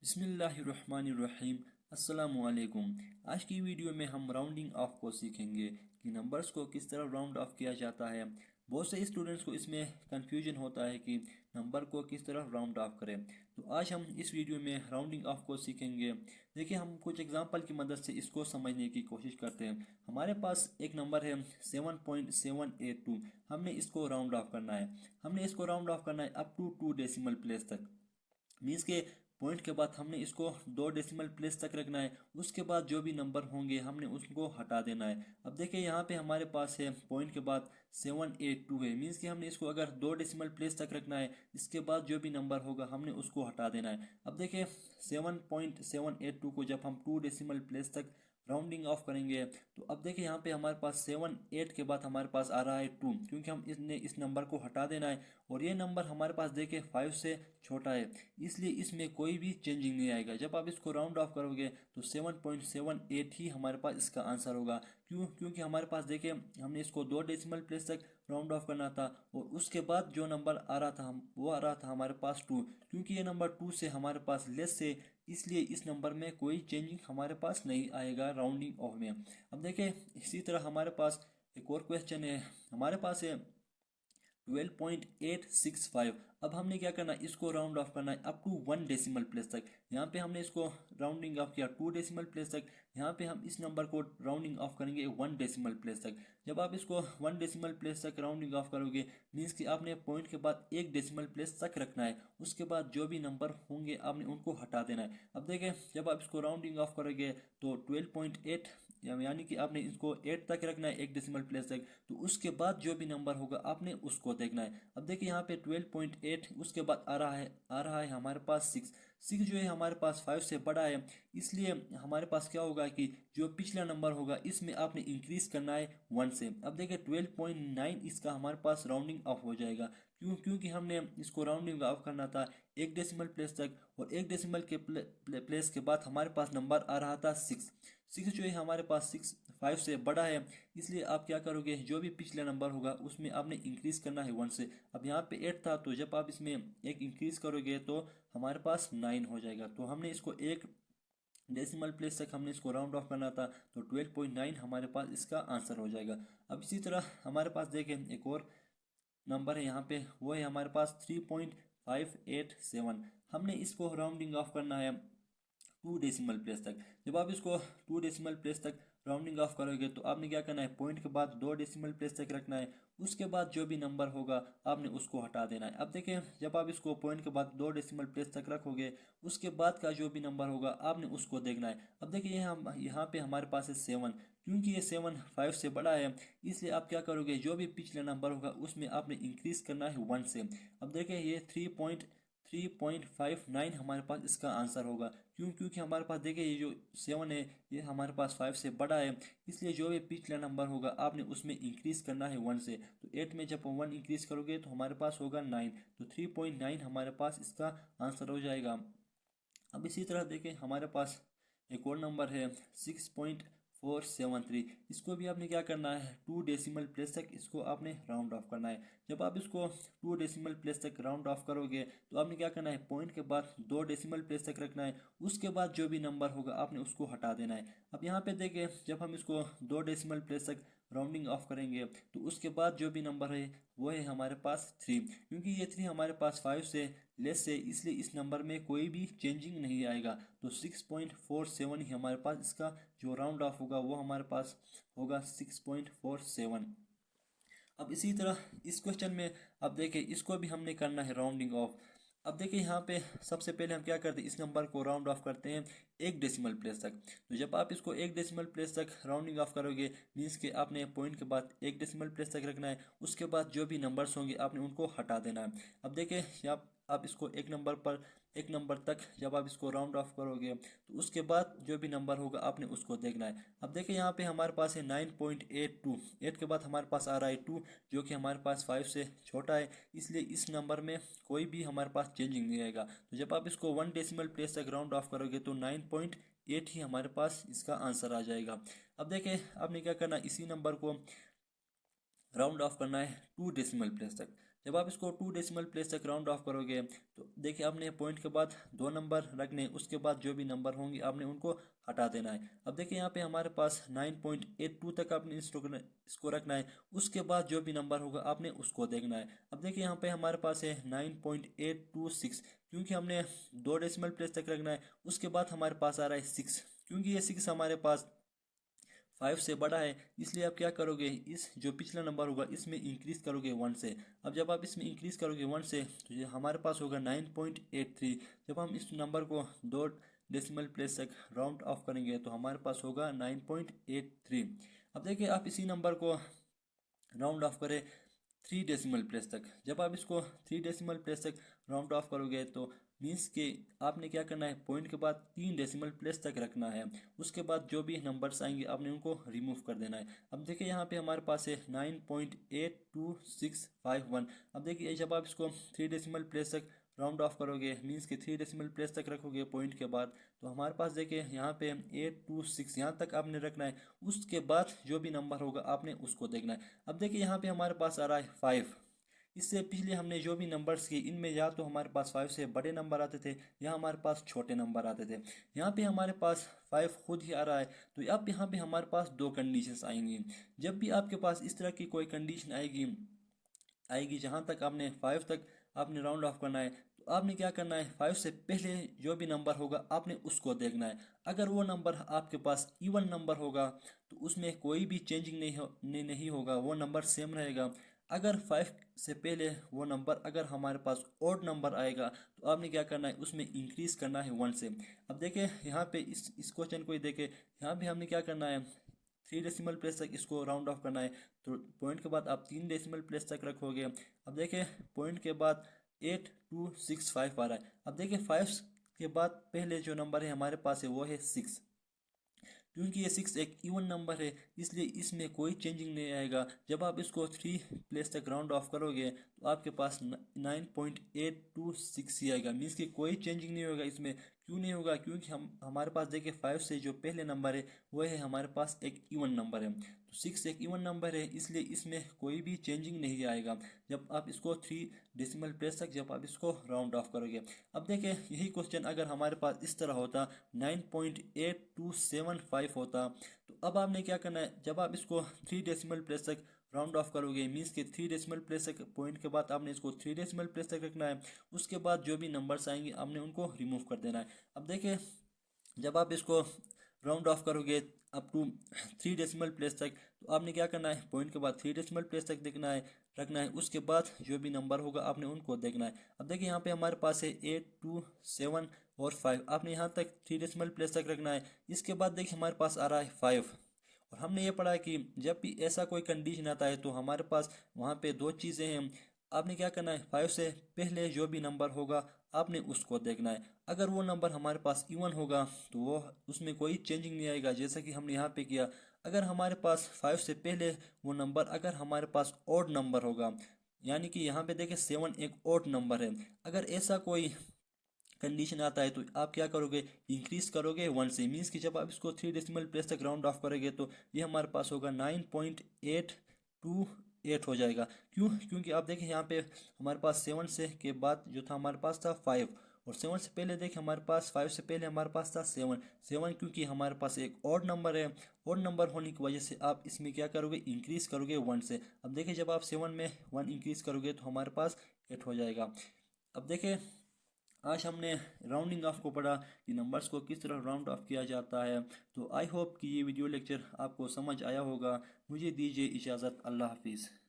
बिस्मिल्लाहिर्रहमानिर्रहीम। अस्सलामुअलैकुम। आज की वीडियो में हम राउंडिंग ऑफ को सीखेंगे कि नंबर्स को किस तरह राउंड ऑफ किया जाता है। बहुत से स्टूडेंट्स को इसमें कंफ्यूजन होता है कि नंबर को किस तरह राउंड ऑफ करें। तो आज हम इस वीडियो में राउंडिंग ऑफ को सीखेंगे। देखिए, हम कुछ एग्जांपल की मदद से इसको समझने की कोशिश करते हैं। हमारे पास एक नंबर है 7.782। हमने इसको राउंड ऑफ करना है। हमने इसको राउंड ऑफ करना है अप टू 2 डेसिमल प्लेस तक। मीन्स के पॉइंट के बाद हमने इसको 2 डेसिमल प्लेस तक रखना है। उसके बाद जो भी नंबर होंगे हमने उसको हटा देना है। अब देखिए, यहाँ पे हमारे पास है पॉइंट के बाद 782 है। मीन्स कि हमने इसको अगर 2 डेसिमल प्लेस तक रखना है, इसके बाद जो भी नंबर होगा हमने उसको हटा देना है। अब देखिए, 7.782 को जब हम 2 डेसिमल प्लेस तक राउंडिंग ऑफ करेंगे तो अब देखिए यहाँ पे हमारे पास 7 8 के बाद हमारे पास आ रहा है 2, क्योंकि हम इस नंबर को हटा देना है। और ये नंबर हमारे पास देखिए 5 से छोटा है, इसलिए इसमें कोई भी चेंजिंग नहीं आएगा। जब आप इसको राउंड ऑफ करोगे तो 7.78 ही हमारे पास इसका आंसर होगा। क्योंकि हमारे पास देखिए हमने इसको 2 डेसिमल प्लेस तक राउंड ऑफ करना था और उसके बाद जो नंबर आ रहा था वो आ रहा था हमारे पास 2। क्योंकि ये नंबर 2 से हमारे पास लेस है, इसलिए इस नंबर में कोई चेंजिंग हमारे पास नहीं आएगा राउंडिंग ऑफ में। अब देखिए, इसी तरह हमारे पास एक और क्वेश्चन है। हमारे पास है 12.865। अब हमने क्या करना है, इसको राउंड ऑफ करना है अप टू 1 डेसिमल प्लेस तक। यहाँ पे हमने इसको राउंडिंग ऑफ किया 2 डेसिमल प्लेस तक। यहाँ पे हम इस नंबर को राउंडिंग ऑफ करेंगे 1 डेसिमल प्लेस तक। जब आप इसको 1 डेसिमल प्लेस तक राउंडिंग ऑफ करोगे, मीन्स कि आपने पॉइंट के बाद 1 डेसिमल प्लेस तक रखना है। उसके बाद जो भी नंबर होंगे आपने उनको हटा देना है। अब देखिए, जब आप इसको राउंडिंग ऑफ करोगे तो 12.8 यानी कि आपने इसको 8 तक रखना है 1 डेसिमल प्लेस तक। तो उसके बाद जो भी नंबर होगा आपने उसको देखना है। अब देखिए, यहाँ पे 12.8 उसके बाद आ रहा है हमारे पास 6। 6 जो है हमारे पास 5 से बड़ा है, इसलिए हमारे पास क्या होगा कि जो पिछला नंबर होगा इसमें आपने इंक्रीज करना है 1 से। अब देखिए 12.9 इसका हमारे पास राउंडिंग ऑफ हो जाएगा। क्योंकि हमने इसको राउंडिंग ऑफ करना था 1 डेसिमल प्लेस तक, और 1 डेसिमल के प्लेस के बाद हमारे पास नंबर आ रहा था 6। 6 जो है हमारे पास 5 से बड़ा है, इसलिए आप क्या करोगे, जो भी पिछला नंबर होगा उसमें आपने इंक्रीज करना है 1 से। अब यहाँ पे 8 था, तो जब आप इसमें एक इंक्रीज करोगे तो हमारे पास 9 हो जाएगा। तो हमने इसको एक डेसिमल प्लेस तक हमने इसको राउंड ऑफ करना था, तो 12.9 हमारे पास इसका आंसर हो जाएगा। अब इसी तरह हमारे पास देखें एक और नंबर है यहाँ पे, वो है हमारे पास 3.587। हमने इसको राउंडिंग ऑफ करना है 2 डेसिमल प्लेस तक। जब आप इसको 2 डेसिमल प्लेस तक राउंडिंग ऑफ करोगे तो आपने क्या करना है, पॉइंट के बाद 2 डेसिमल प्लेस तक रखना है। उसके बाद जो भी नंबर होगा आपने उसको हटा देना है। अब देखें, जब आप इसको पॉइंट के बाद 2 डेसिमल प्लेस तक रखोगे, उसके बाद का जो भी नंबर होगा आपने उसको देखना है। अब देखिए, यहाँ पे हमारे पास है 7। क्योंकि ये 7 5 से बड़ा है, इसलिए आप क्या करोगे, जो भी पिछला नंबर होगा उसमें आपने इंक्रीज करना है 1 से। अब देखें, ये 3.59 हमारे पास इसका आंसर होगा। क्योंकि हमारे पास देखिए ये जो 7 है ये हमारे पास 5 से बड़ा है, इसलिए जो भी पिछला नंबर होगा आपने उसमें इंक्रीज करना है 1 से। तो 8 में जब 1 इंक्रीज करोगे तो हमारे पास होगा 9। तो 3.9 हमारे पास इसका आंसर हो जाएगा। अब इसी तरह देखें, हमारे पास एक और नंबर है 6.473। इसको भी आपने क्या करना है, 2 डेसिमल प्लेस तक इसको आपने राउंड ऑफ करना है। जब आप इसको 2 डेसिमल प्लेस तक राउंड ऑफ करोगे तो आपने क्या करना है, पॉइंट के बाद 2 डेसिमल प्लेस तक रखना है। उसके बाद जो भी नंबर होगा आपने उसको हटा देना है। अब यहाँ पे देखें, जब हम इसको 2 डेसिमल प्लेस तक राउंडिंग ऑफ करेंगे तो उसके बाद जो भी नंबर है वो है हमारे पास 3। क्योंकि ये 3 हमारे पास 5 से लेस है, इसलिए इस नंबर में कोई भी चेंजिंग नहीं आएगा। तो 6.47 ही हमारे पास इसका जो राउंड ऑफ होगा वो हमारे पास होगा 6.47। अब इसी तरह इस क्वेश्चन में अब देखिए, इसको भी हमने करना है राउंडिंग ऑफ। अब देखिए, यहाँ पे सबसे पहले हम क्या करते हैं, इस नंबर को राउंड ऑफ करते हैं 1 डेसिमल प्लेस तक। तो जब आप इसको 1 डेसिमल प्लेस तक राउंडिंग ऑफ करोगे, मीन्स के आपने पॉइंट के बाद 1 डेसिमल प्लेस तक रखना है। उसके बाद जो भी नंबर्स होंगे आपने उनको हटा देना है। अब देखिए, आप इसको एक नंबर तक जब आप इसको राउंड ऑफ करोगे तो उसके बाद जो भी नंबर होगा आपने उसको देखना है। अब देखिए, यहाँ पे हमारे पास है 9.82। 8 के बाद हमारे पास आ रहा है 2, जो कि हमारे पास 5 से छोटा है, इसलिए इस नंबर में कोई भी हमारे पास चेंजिंग नहीं आएगा। तो जब आप इसको 1 डेसिमल प्लेस तक राउंड ऑफ करोगे तो 9.8 ही हमारे पास इसका आंसर आ जाएगा। अब देखिए, आपने क्या करना, इसी नंबर को राउंड ऑफ करना है 2 डेसिमल प्लेस तक। जब आप इसको 2 डेसिमल प्लेस तक राउंड ऑफ करोगे तो देखिए आपने पॉइंट के बाद 2 नंबर रखने, उसके बाद जो भी नंबर होंगे आपने उनको हटा देना है। अब देखिए यहाँ पे हमारे पास 9.82 तक आपने इसको रखना है, उसके बाद जो भी नंबर होगा आपने उसको देखना है। अब देखिए यहाँ पे हमारे पास है 9.826, क्योंकि हमने 2 डेसिमल प्लेस तक रखना है, उसके बाद हमारे पास आ रहा है 6, क्योंकि ये 6 हमारे पास 5 से बड़ा है, इसलिए आप क्या करोगे, इस जो पिछला नंबर होगा इसमें इंक्रीज करोगे 1 से। अब जब आप इसमें इंक्रीज करोगे 1 से तो ये हमारे पास होगा 9.83। जब हम इस नंबर को 2 डेसिमल प्लेस तक राउंड ऑफ करेंगे तो हमारे पास होगा 9.83। अब देखिए आप इसी नंबर को राउंड ऑफ करें 3 डेसिमल प्लेस तक। जब आप इसको 3 डेसिमल प्लेस तक राउंड ऑफ करोगे तो मीन्स के आपने क्या करना है, पॉइंट के बाद 3 डेसिमल प्लेस तक रखना है, उसके बाद जो भी नंबर्स आएंगे आपने उनको रिमूव कर देना है। अब देखिए यहाँ पे हमारे पास है 9.82651। अब देखिए जब आप इसको 3 डेसिमल प्लेस तक राउंड ऑफ करोगे, मीन्स के 3 डेसिमल प्लेस तक रखोगे पॉइंट के बाद, तो हमारे पास देखिए यहाँ पे 826 यहाँ तक आपने रखना है, उसके बाद जो भी नंबर होगा आपने उसको देखना है। अब देखिए यहाँ पे हमारे पास आ रहा है 5। इससे पिछले हमने जो भी नंबर्स किए इनमें या तो हमारे पास 5 से बड़े नंबर आते थे या हमारे पास छोटे नंबर आते थे। यहाँ पे हमारे पास 5 खुद ही आ रहा है, तो अब यहाँ पे हमारे पास 2 कंडीशंस आएंगी। जब भी आपके पास इस तरह की कोई कंडीशन आएगी जहाँ तक आपने 5 तक आपने राउंड ऑफ करना है, तो आपने क्या करना है, 5 से पहले जो भी नंबर होगा आपने उसको देखना है। अगर वो नंबर आपके पास इवन नंबर होगा तो उसमें कोई भी चेंजिंग नहीं होगा, वो नंबर सेम रहेगा। अगर 5 से पहले वो नंबर अगर हमारे पास ऑड नंबर आएगा तो आपने क्या करना है, उसमें इंक्रीज करना है 1 से। अब देखें यहाँ पे इस क्वेश्चन को ही देखें, यहाँ पे हमने क्या करना है, 3 डेसिमल प्लेस तक इसको राउंड ऑफ करना है, तो पॉइंट के बाद आप 3 डेसिमल प्लेस तक रखोगे। अब देखिए पॉइंट के बाद 8265 आ रहा है। अब देखिए 5 के बाद पहले जो नंबर है हमारे पास है वो है 6, क्योंकि ये 6 एक इवन नंबर है इसलिए इसमें कोई चेंजिंग नहीं आएगा। जब आप इसको 3 प्लेस तक राउंड ऑफ करोगे तो आपके पास 9.826 ही आएगा, मीन्स कि कोई चेंजिंग नहीं होगा इसमें। क्यों नहीं होगा, क्योंकि हमारे पास देखिए 5 से जो पहले नंबर है वो है हमारे पास एक इवन नंबर है, तो 6 एक इवन नंबर है इसलिए इसमें कोई भी चेंजिंग नहीं आएगा जब आप इसको 3 डेसिमल प्लेस तक जब आप इसको राउंड ऑफ करोगे। अब देखिए यही क्वेश्चन अगर हमारे पास इस तरह होता 9.8275 होता, तो अब आपने क्या करना है, जब आप इसको 3 डेसिमल प्लेस तक राउंड ऑफ करोगे, मीन्स के 3 डेसिमल प्लेस तक पॉइंट के बाद आपने इसको 3 डेसिमल प्लेस तक रखना है, उसके बाद जो भी नंबर्स आएंगे आपने उनको रिमूव कर देना है। अब देखिए जब आप इसको राउंड ऑफ करोगे अप टू 3 डेसिमल प्लेस तक, तो आपने क्या करना है, पॉइंट के बाद 3 डेसिमल प्लेस तक रखना है, उसके बाद जो भी नंबर होगा आपने उनको देखना है। अब देखिए यहाँ पे हमारे पास है 8, 2, 7 और 5, आपने यहाँ तक 3 डेसिमल प्लेस तक रखना है। इसके बाद देखिए हमारे पास आ रहा है 5, और हमने ये पढ़ा है कि जब भी ऐसा कोई कंडीशन आता है तो हमारे पास वहाँ पे 2 चीज़ें हैं। आपने क्या करना है, 5 से पहले जो भी नंबर होगा आपने उसको देखना है। अगर वो नंबर हमारे पास इवन होगा तो वो उसमें कोई चेंजिंग नहीं आएगा, जैसा कि हमने यहाँ पे किया। अगर हमारे पास 5 से पहले वो नंबर अगर हमारे पास ऑड नंबर होगा, यानी कि यहाँ पे देखिए 7 एक ऑड नंबर है, अगर ऐसा कोई कंडीशन आता है तो आप क्या करोगे, इंक्रीज करोगे 1 से, मीन्स कि जब आप इसको 3 डेसिमल प्लेस तक राउंड ऑफ करोगे तो ये हमारे पास होगा 9.828 हो जाएगा। क्यों, क्योंकि आप देखें यहाँ पे हमारे पास 7 से के बाद जो था हमारे पास था 5, और 7 से पहले देखिए हमारे पास 5 से पहले हमारे पास था 7, क्योंकि हमारे पास एक ऑड नंबर है, ऑड नंबर होने की वजह से आप इसमें क्या करोगे, इंक्रीज करोगे 1 से। अब देखिए जब आप 7 में 1 इंक्रीज करोगे तो हमारे पास 8 हो जाएगा। अब देखिए आज हमने राउंडिंग ऑफ को पढ़ा कि नंबर्स को किस तरह राउंड ऑफ किया जाता है। तो आई होप कि ये वीडियो लेक्चर आपको समझ आया होगा। मुझे दीजिए इजाज़त, अल्लाह हाफिज़।